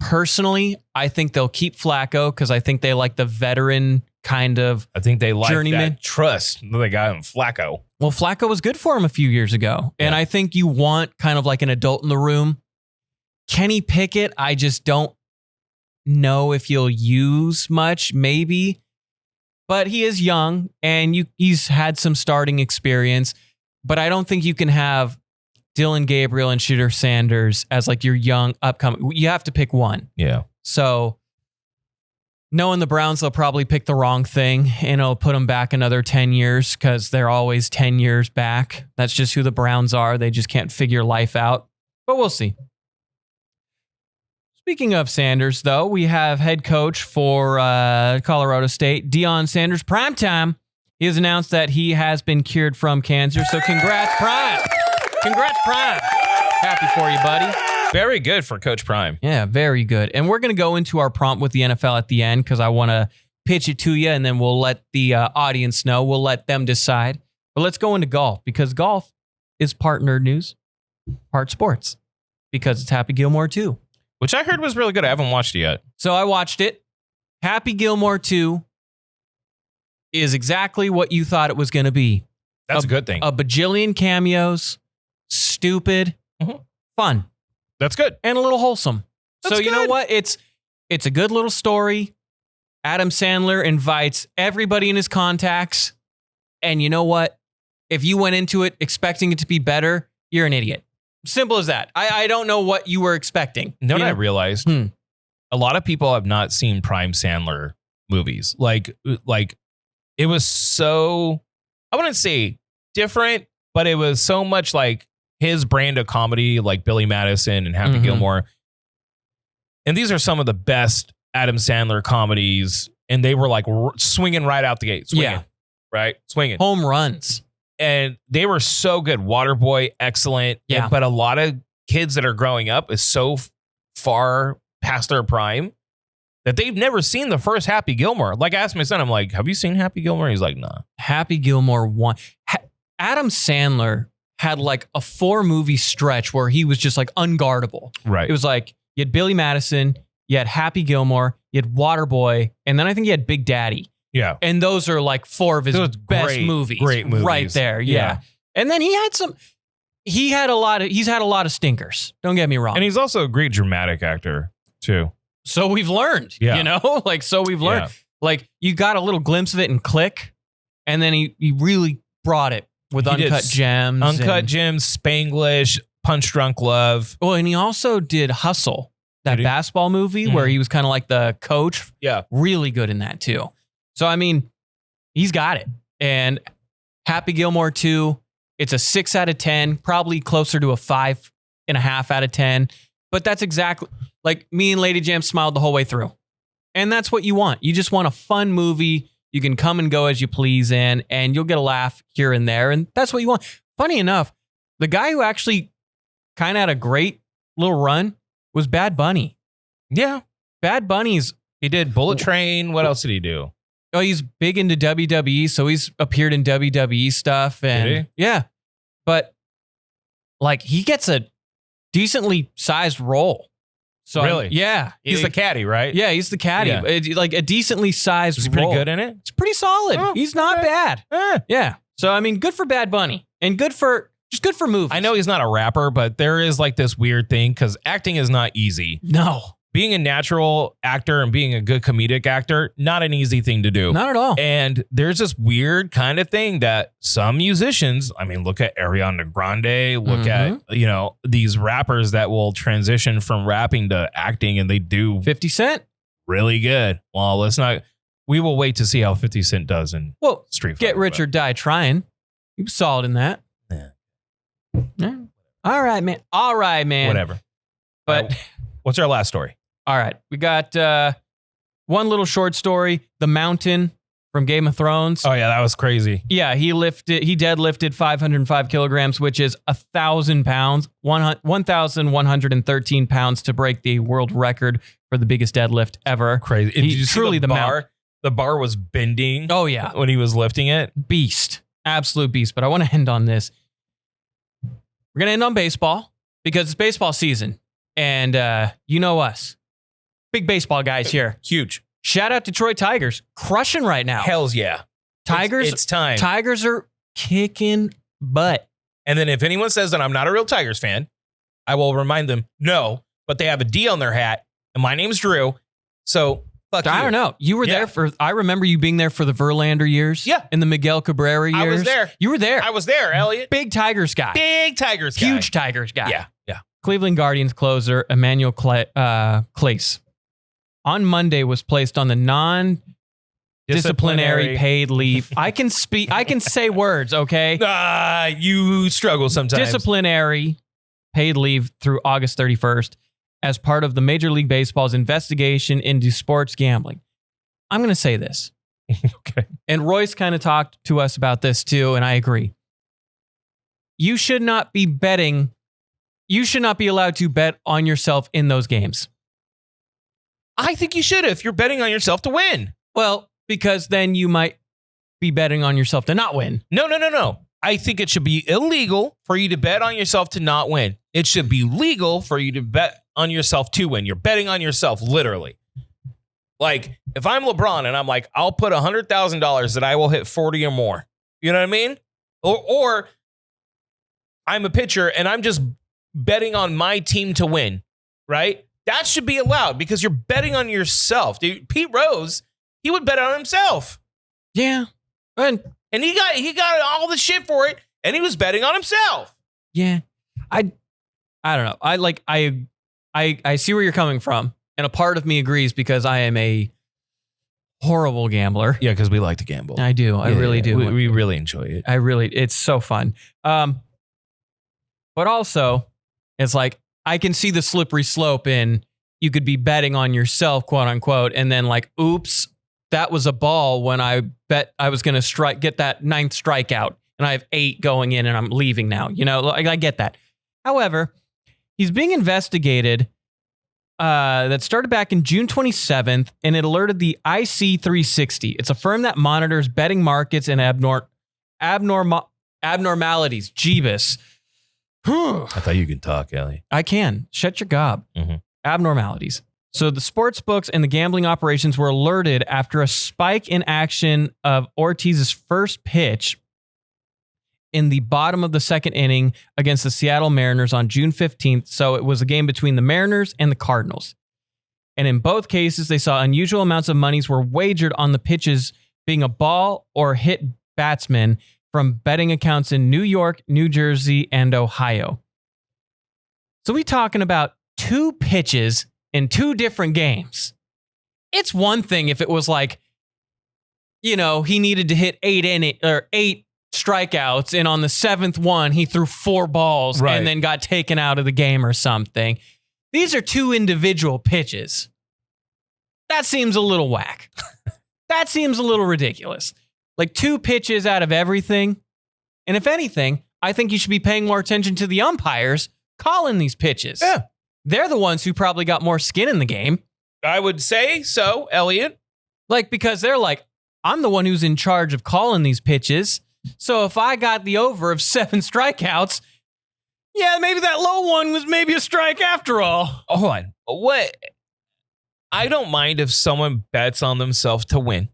Personally, I think they'll keep Flacco because I think they like the veteran kind of I think they like journeyman. That trust they got in Flacco. Well, Flacco was good for him a few years ago. And I think you want kind of like an adult in the room. Kenny Pickett, I just don't know if you'll use much, maybe. But he is young and he's had some starting experience. But I don't think you can have Dylan Gabriel and Shedeur Sanders as like your young upcoming. You have to pick one. Yeah. So knowing the Browns, they'll probably pick the wrong thing and it'll put them back another 10 years because they're always 10 years back. That's just who the Browns are. They just can't figure life out. But we'll see. Speaking of Sanders, though, we have head coach for Colorado State, Deion Sanders, primetime. He has announced that he has been cured from cancer. So congrats, Prime. Congrats, Prime. Happy for you, buddy. Very good for Coach Prime. Yeah, very good. And we're going to go into our prompt with the NFL at the end because I want to pitch it to you, and then we'll let the audience know. We'll let them decide. But let's go into golf because golf is part nerd news, part sports because it's Happy Gilmore 2. Which I heard was really good. I haven't watched it yet. So I watched it. Happy Gilmore 2 is exactly what you thought it was going to be. That's a good thing. A bajillion cameos, stupid, fun. That's good. And a little wholesome. That's so you good. know what? It's a good little story. Adam Sandler invites everybody in his contacts. And you know what? If you went into it expecting it to be better, you're an idiot. Simple as that. I don't know what you were expecting. You know what I realized? A lot of people have not seen Prime Sandler movies. Like it was so, I wouldn't say different, but it was so much like his brand of comedy, like Billy Madison and Happy Gilmore. And these are some of the best Adam Sandler comedies. And they were like swinging right out the gate. Swinging, right? Swinging. Home runs. And they were so good. Waterboy, excellent. Yeah. But a lot of kids that are growing up is so far past their prime that they've never seen the first Happy Gilmore. Like I asked my son, I'm like, have you seen Happy Gilmore? He's like, nah. Happy Gilmore 1. Adam Sandler had like a 4-movie stretch where he was just like unguardable. Right. It was like you had Billy Madison, you had Happy Gilmore, you had Waterboy, and then I think you had Big Daddy. Yeah. And those are like 4 of his best movies. Great movies. Right there. Yeah. And then he's had a lot of stinkers. Don't get me wrong. And he's also a great dramatic actor too. So we've learned, you know, like, so we've learned, like you got a little glimpse of it in Click. And then he really brought it with Uncut Gems. Uncut Gems, Spanglish, Punch Drunk Love. Oh, and he also did Hustle, that basketball movie where he was kind of like the coach. Yeah. Really good in that too. So, I mean, he's got it. And Happy Gilmore 2, it's a 6 out of 10, probably closer to a 5.5 out of 10. But that's exactly like me and Lady Jam smiled the whole way through. And that's what you want. You just want a fun movie you can come and go as you please in, and you'll get a laugh here and there. And that's what you want. Funny enough, the guy who actually kind of had a great little run was Bad Bunny. Yeah. Bad Bunny's. He did Bullet Train. What else did he do? Oh, he's big into WWE, so he's appeared in WWE stuff. And Did yeah, but like he gets a decently sized role. So Really? Yeah. He's the caddy, right? Yeah, he's the caddy. Yeah. Like a decently sized Is he pretty role. good in it? It's pretty solid. Oh, He's not okay. bad. Yeah. So I mean, good for Bad Bunny and good for movies. I know he's not a rapper, but there is like this weird thing because acting is not easy. No, Being a natural actor and being a good comedic actor, not an easy thing to do. not at all. And there's this weird kind of thing that some musicians, I mean, look at Ariana Grande, look at, these rappers that will transition from rapping to acting and they do 50 Cent. really good. Well, we will wait to see how 50 Cent does in Well, Street Fighter. Get Rich or Die Trying. He was solid in that. Yeah. All right, man. Whatever. But What's our last story? all right, we got one little short story, The Mountain from Game of Thrones. Oh, yeah, that was crazy. Yeah, he deadlifted 505 kilograms, which is 1,000 pounds, 1,113 pounds to break the world record for the biggest deadlift ever. Crazy. Did you see truly the the bar? The bar was bending Oh, yeah. when he was lifting it. Beast. Absolute beast. But I want to end on this. We're going to end on baseball because it's baseball season. And you know us. Big baseball guys here. Huge. Shout out Detroit Tigers. Crushing right now. Hells yeah. Tigers. It's time. Tigers are kicking butt. And then if anyone says that I'm not a real Tigers fan, I will remind them, no, but they have a D on their hat, and my name's Drew. So fuck you. I don't know. You were there I remember you being there for the Verlander years. Yeah. In the Miguel Cabrera years. I was there. You were there. I was there, Elliot. Big Tigers guy. Big Tigers guy. Huge Tigers guy. Yeah. Cleveland Guardians closer Emmanuel Clace on Monday was placed on the non-disciplinary paid leave. I can say words, okay? You struggle sometimes. Disciplinary paid leave through August 31st as part of the Major League Baseball's investigation into sports gambling. I'm going to say this. Okay. And Royce kind of talked to us about this too, and I agree. You should not be betting. You should not be allowed to bet on yourself in those games. I think you should if you're betting on yourself to win. Well, because then you might be betting on yourself to not win. No. I think it should be illegal for you to bet on yourself to not win. It should be legal for you to bet on yourself to win. You're betting on yourself, literally. Like, if I'm LeBron and I'm like, I'll put $100,000 that I will hit 40 or more. You know what I mean? Or I'm a pitcher and I'm just betting on my team to win, right? That should be allowed because you're betting on yourself. Dude, Pete Rose, he would bet on himself. Yeah. And he got all the shit for it, and he was betting on himself. yeah. I don't know. I see where you're coming from. And a part of me agrees because I am a horrible gambler. Yeah, because we like to gamble. I do. I really do. We really enjoy it. It's so fun. But also, it's like, I can see the slippery slope in you could be betting on yourself, quote unquote, and then like, oops, that was a ball when I bet I was going to get that 9th strikeout and I have 8 going in and I'm leaving now. You know, I get that. However, he's being investigated. That started back in June 27th, and it alerted the IC360. It's a firm that monitors betting markets and abnormalities. Jeebus. I thought you could talk, Ellie. I can. Shut your gob. Mm-hmm. Abnormalities. So the sports books and the gambling operations were alerted after a spike in action of Ortiz's first pitch in the bottom of the second inning against the Seattle Mariners on June 15th. So it was a game between the Mariners and the Cardinals. And in both cases, they saw unusual amounts of monies were wagered on the pitches being a ball or hit batsman from betting accounts in New York, New Jersey, and Ohio. So we talking about 2 pitches in 2 different games. It's one thing if it was like, you know, he needed to hit 8 strikeouts, and on the 7th one, he threw 4 balls and then got taken out of the game or something. These are 2 individual pitches. That seems a little whack. That seems a little ridiculous. Like 2 pitches out of everything. And if anything, I think you should be paying more attention to the umpires calling these pitches. Yeah. They're the ones who probably got more skin in the game. I would say so, Elliot. Like, because they're like, I'm the one who's in charge of calling these pitches. So if I got the over of 7 strikeouts, yeah, maybe that low one was maybe a strike after all. Hold on. What? I don't mind if someone bets on themselves to win.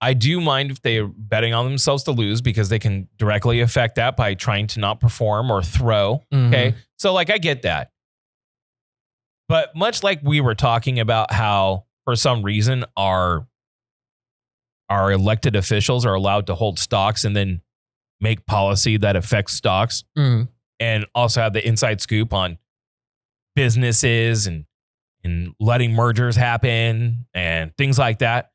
I do mind if they're betting on themselves to lose because they can directly affect that by trying to not perform or throw. Okay. So like, I get that. But much like we were talking about how for some reason our elected officials are allowed to hold stocks and then make policy that affects stocks and also have the inside scoop on businesses and letting mergers happen and things like that.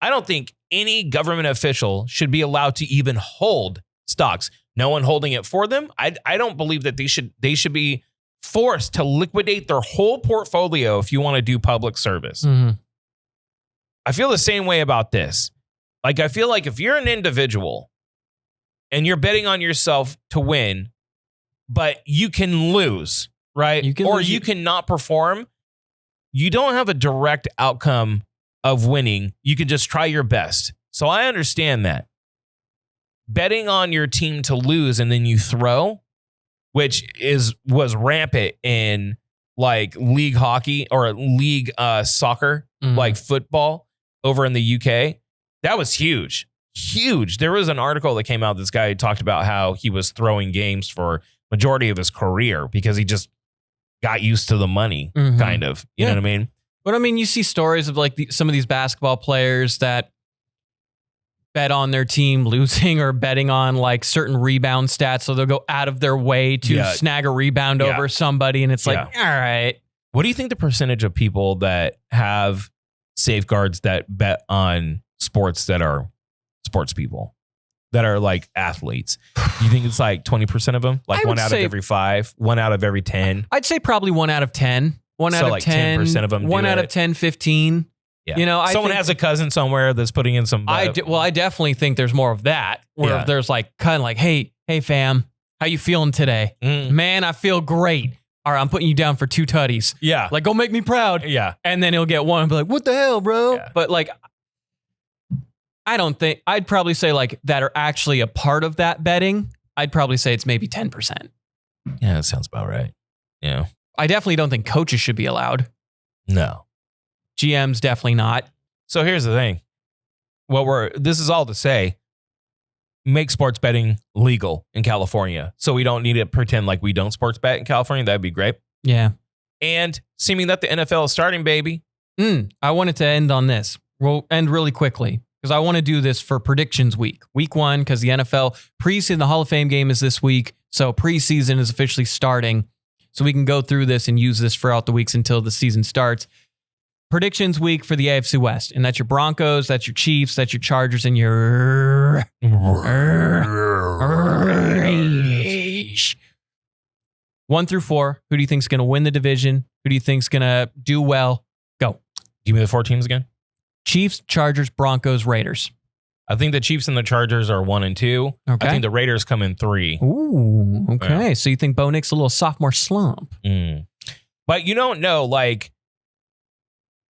I don't think any government official should be allowed to even hold stocks. No one holding it for them. I don't believe that they should be forced to liquidate their whole portfolio if you want to do public service. I feel the same way about this. Like, I feel like if you're an individual and you're betting on yourself to win, but you can lose, right? You cannot perform. You don't have a direct outcome of winning. You can just try your best. So I understand that. Betting on your team to lose and then you throw, which was rampant in like league hockey or league soccer, like football over in the UK. That was huge. Huge. There was an article that came out. This guy talked about how he was throwing games for majority of his career because he just got used to the money, kind of. You know what I mean? But I mean, you see stories of like some of these basketball players that bet on their team losing or betting on like certain rebound stats. So they'll go out of their way to snag a rebound over somebody. And it's like, all right. What do you think the percentage of people that have safeguards that bet on sports that are sports people that are like athletes? Do you think it's like 20% of them? Like one out of every 5, 1 out of every 10? I'd say probably 1 out of 10. 1 out of like 10. 10% of them. 1 out of 10, 15. Yeah. You know, someone has a cousin somewhere that's putting in some. I definitely think there's more of that where there's like kind of like, hey, fam, how you feeling today? Man, I feel great. All right, I'm putting you down for 2 tutties. Yeah. Like, go make me proud. Yeah. And then he'll get one and be like, what the hell, bro? Yeah. But like, I don't think, I'd probably say like that are actually a part of that betting. I'd probably say it's maybe 10%. Yeah, that sounds about right. Yeah. I definitely don't think coaches should be allowed. No. GMs definitely not. So here's the thing. This is all to say, make sports betting legal in California. So we don't need to pretend like we don't sports bet in California. That'd be great. Yeah. And seeming that the NFL is starting, baby. I wanted to end on this. We'll end really quickly because I want to do this for predictions week. Week 1, because the NFL preseason, the Hall of Fame game is this week. So preseason is officially starting. So we can go through this and use this throughout the weeks until the season starts. Predictions week for the AFC West. And that's your Broncos, that's your Chiefs, that's your Chargers, and your 1 through 4. Who do you think is going to win the division? Who do you think is going to do well? Go. Give me the 4 teams again. Chiefs, Chargers, Broncos, Raiders. I think the Chiefs and the Chargers are 1 and 2. Okay. I think the Raiders come in 3. Ooh, okay. Yeah. So you think Bo Nick's a little sophomore slump. But you don't know, like,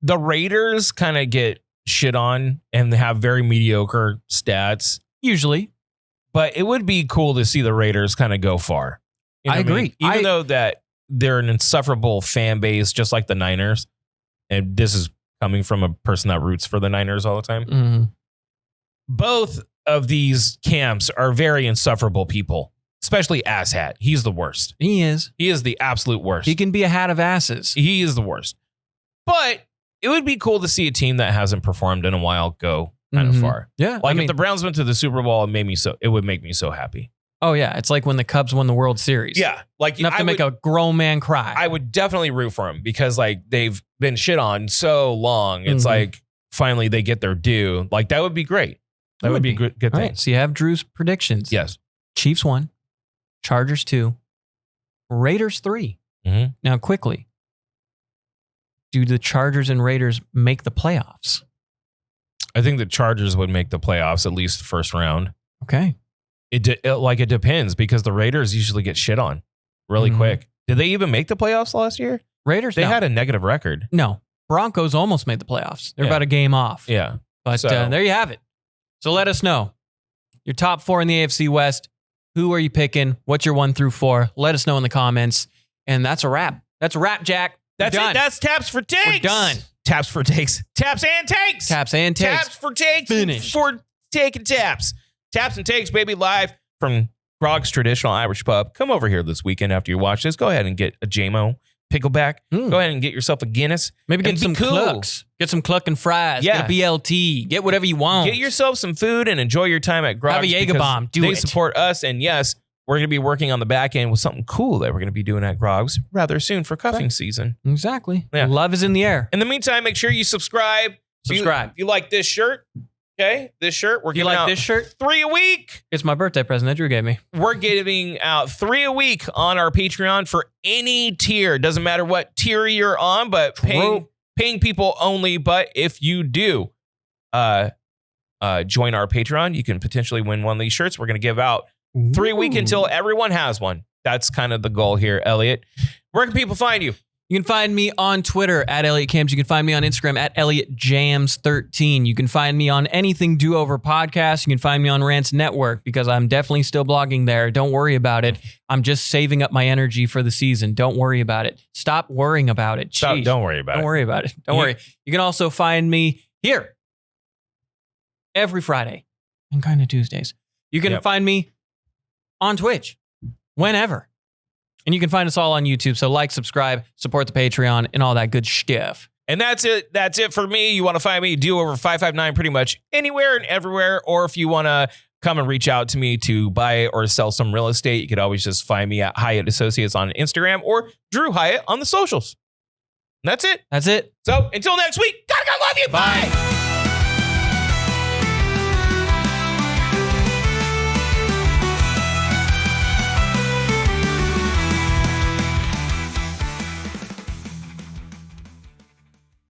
the Raiders kind of get shit on and they have very mediocre stats. Usually. But it would be cool to see the Raiders kind of go far. You know I agree. Even though that they're an insufferable fan base, just like the Niners. And this is coming from a person that roots for the Niners all the time. Both of these camps are very insufferable people, especially Asshat. He's the worst. He is. He is the absolute worst. He can be a hat of asses. He is the worst. But it would be cool to see a team that hasn't performed in a while go kind of far. Yeah. Like if the Browns went to the Super Bowl, it would make me so happy. Oh, yeah. It's like when the Cubs won the World Series. Yeah. Like enough to make a grown man cry. I would definitely root for them because like they've been shit on so long. It's like finally they get their due. Like that would be great. That would be a good thing. Right, so you have Drew's predictions. Yes. Chiefs 1, Chargers 2, Raiders 3. Now, quickly, do the Chargers and Raiders make the playoffs? I think the Chargers would make the playoffs, at least the first round. Okay. It depends because the Raiders usually get shit on really quick. Did they even make the playoffs last year? Raiders? They No. had a negative record. No. Broncos almost made the playoffs. They're Yeah. about a game off. Yeah. But So- there you have it. So let us know. Your top 4 in the AFC West. Who are you picking? What's your 1 through 4? Let us know in the comments. And that's a wrap. That's a wrap, Jack. That's We're it. done. That's Taps for Takes. We're done. Taps for Takes. Taps and Takes. Taps and takes. Taps for Takes. Finished. For taking taps. Taps and Takes, baby, live from Groggs Traditional Irish Pub. Come over here this weekend after you watch this. Go ahead and get a JMO pickleback. Mm. Go ahead and get yourself a Guinness. Maybe get And be some cool. clucks. Get some cluck and fries. Yeah. Get a BLT. Get whatever you want. Get yourself some food and enjoy your time at Groggs. Have a Jaeger because bomb. Do they it. support us. And yes, we're going to be working on the back end with something cool that we're going to be doing at Groggs rather soon for cuffing season. Exactly. Yeah. Love is in the air. In the meantime, make sure you subscribe. Subscribe. If you like this shirt, okay? This shirt, we're You giving like out this shirt? 3 a week. It's my birthday present that Drew gave me. We're giving out 3 a week on our Patreon for any tier. Doesn't matter what tier you're on, but paying people only. But if you do join our Patreon, you can potentially win one of these shirts. We're going to give out 3 a week until everyone has one. That's kind of the goal here, Elliot. Where can people find you? You can find me on Twitter at Elliot Cams. You can find me on Instagram at ElliotJams13. You can find me on Anything Do Over Podcast. You can find me on Rants Network because I'm definitely still blogging there. Don't worry about it. I'm just saving up my energy for the season. Don't worry about it. Stop worrying about it. Jeez. Don't worry about Don't it. worry about it. Don't worry. You can also find me here every Friday and kind of Tuesdays. You can find me on Twitch whenever. And you can find us all on YouTube. So like, subscribe, support the Patreon, and all that good stuff. And that's it. That's it for me. You want to find me, Do Over 559 pretty much anywhere and everywhere. Or if you want to come and reach out to me to buy or sell some real estate, you could always just find me at Hyatt Associates on Instagram or Drew Hyatt on the socials. And that's it. That's it. So until next week, gotta love you. Bye.